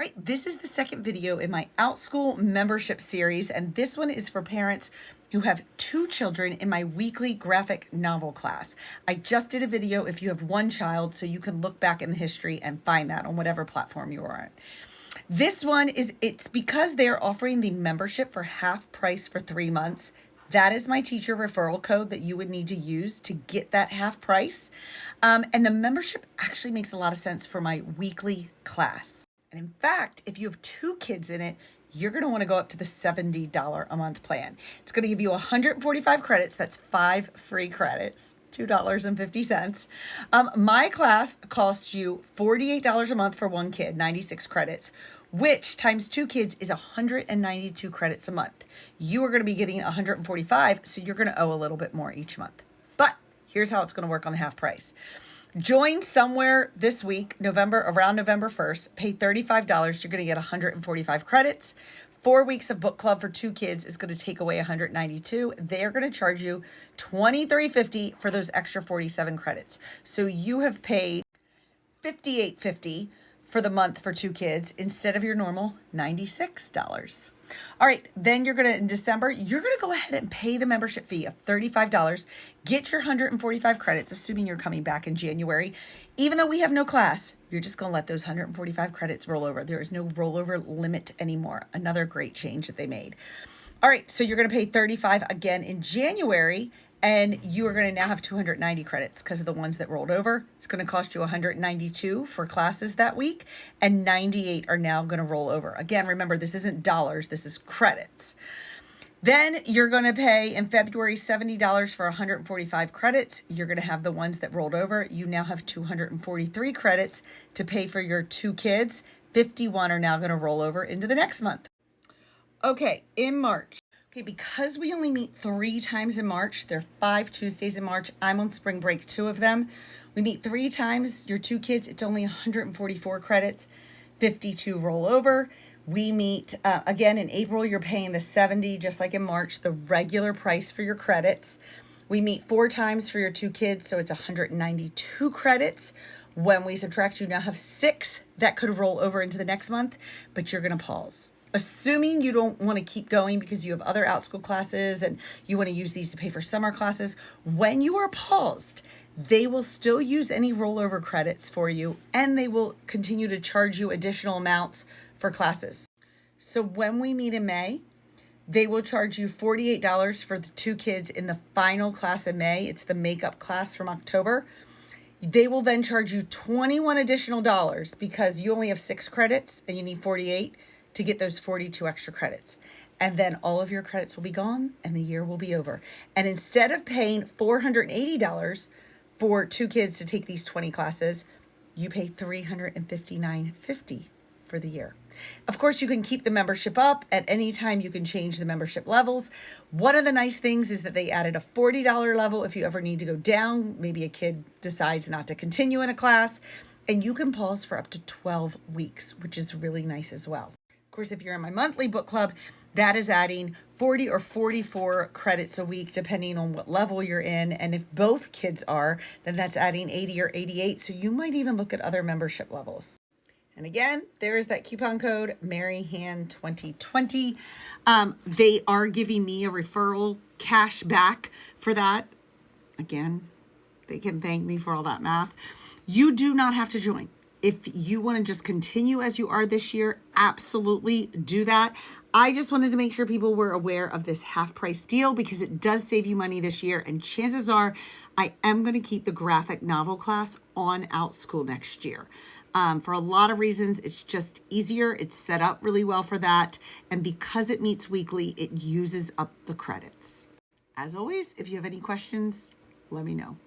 All right, this is the second video in my Outschool membership series, and this one is for parents who have 2 children in my weekly graphic novel class. I just did a video if you have 1 child, so you can look back in the history and find that on whatever platform you are on. This one it's because they're offering the membership for half price for 3 months. That is my teacher referral code that you would need to use to get that half price. And the membership actually makes a lot of sense for my weekly class. And in fact, if you have 2 kids in it, you're going to want to go up to the $70 a month plan. It's going to give you 145 credits. That's 5 free credits, $2.50. My class costs you $48 a month for 1 kid, 96 credits, which times 2 kids is 192 credits a month. You are going to be getting 145, so you're going to owe a little bit more each month. But here's how it's going to work on the half price. Join somewhere this week, around November 1st, pay $35. You're going to get 145 credits. 4 weeks of book club for 2 kids is going to take away 192. They're going to charge you $23.50 for those extra 47 credits. So you have paid $58.50 for the month for 2 kids instead of your normal $96. All right, then in December, you're going to go ahead and pay the membership fee of $35, get your 145 credits, assuming you're coming back in January. Even though we have no class, you're just going to let those 145 credits roll over. There is no rollover limit anymore. Another great change that they made. All right, so you're going to pay $35 again in January, and you are going to now have 290 credits because of the ones that rolled over. It's going to cost you 192 for classes that week, and 98 are now going to roll over. Again, remember, this isn't dollars, this is credits. Then you're going to pay in February $70 for 145 credits. You're going to have the ones that rolled over. You now have 243 credits to pay for your 2 kids. 51 are now going to roll over into the next month. Okay, in March. Okay, because we only meet 3 times in March, there are 5 Tuesdays in March. I'm on spring break, 2 of them. We meet 3 times, your 2 kids, it's only 144 credits, 52 roll over. We meet again in April, you're paying the $70, just like in March, the regular price for your credits. We meet 4 times for your 2 kids, so it's 192 credits. When we subtract, you now have 6 that could roll over into the next month, but you're gonna pause. Assuming you don't want to keep going because you have other Outschool classes and you want to use these to pay for summer classes, when you are paused, they will still use any rollover credits for you, and they will continue to charge you additional amounts for classes. So when we meet in May, they will charge you $48 for the 2 kids in the final class in May. It's the makeup class from October. They will then charge you $21 additional dollars because you only have 6 credits and you need 48 to get those 42 extra credits. And then all of your credits will be gone and the year will be over. And instead of paying $480 for 2 kids to take these 20 classes, you pay $359.50 for the year. Of course, you can keep the membership up. At any time, you can change the membership levels. One of the nice things is that they added a $40 level if you ever need to go down. Maybe a kid decides not to continue in a class, and you can pause for up to 12 weeks, which is really nice as well. Of course, if you're in my monthly book club, that is adding 40 or 44 credits a week, depending on what level you're in. And if both kids are, then that's adding 80 or 88. So you might even look at other membership levels. And again, there is that coupon code, MaryHan2020. They are giving me a referral cash back for that. Again, they can thank me for all that math. You do not have to join. If you want to just continue as you are this year, absolutely do that. I just wanted to make sure people were aware of this half price deal because it does save you money this year. And chances are I am going to keep the graphic novel class on Outschool next year. For a lot of reasons, it's just easier. It's set up really well for that. And because it meets weekly, it uses up the credits. As always, if you have any questions, let me know.